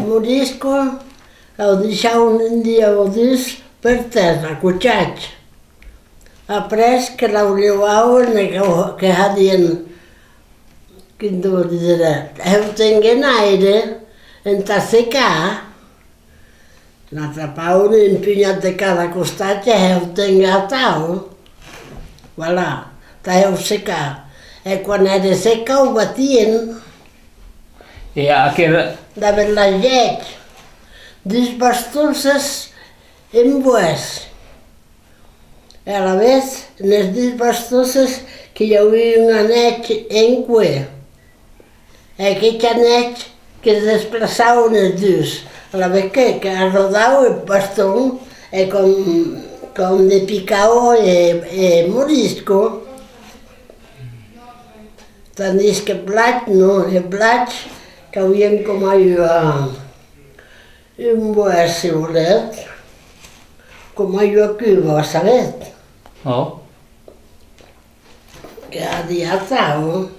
morisco el deixaven un dia o dos per terra, acotxats. Après que l'olivaven que hadien, quin devo dire, tenien aire, a secar, l'atrapaven un punyat de cada costat i tenien a taula. Voilà, t'heu secar. I quan era seca ho batien. E a che... Daven la llet, dos bastons en bues. I a la vez, en els dos bastons que hi havia un anet en cuir. I aquest anet que es desplaçaven els dos. A la vez que rodava el bastó com de picao morisco. Tandis que blat no, el blat que havien com allò un bues, si volet, com allò que va saber. Oh. Que adiatau,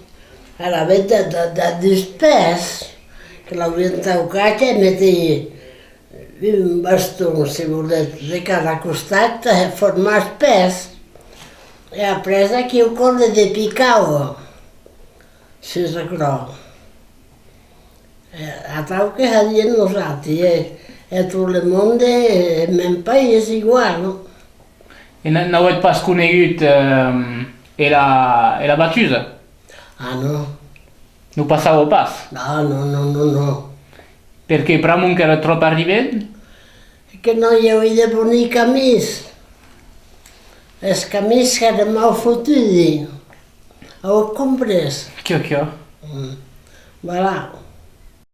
a la vez de dos pes, que l'havien taucat i metia un bastó, si volet, de cada costat, a formar el pes. I après aquí ho corre de picao. Si recordò. A tal que hadien nosaltres, e tot el món del meu país igual. E n'avete pas conegut la battusa? Ah, no. Non passavo pas? No. Perché pramunque era troppo arrivato? Que no hi havia de venir camís. Els camís que eren mal fotuts. Ho compres? Chiò. Voilà.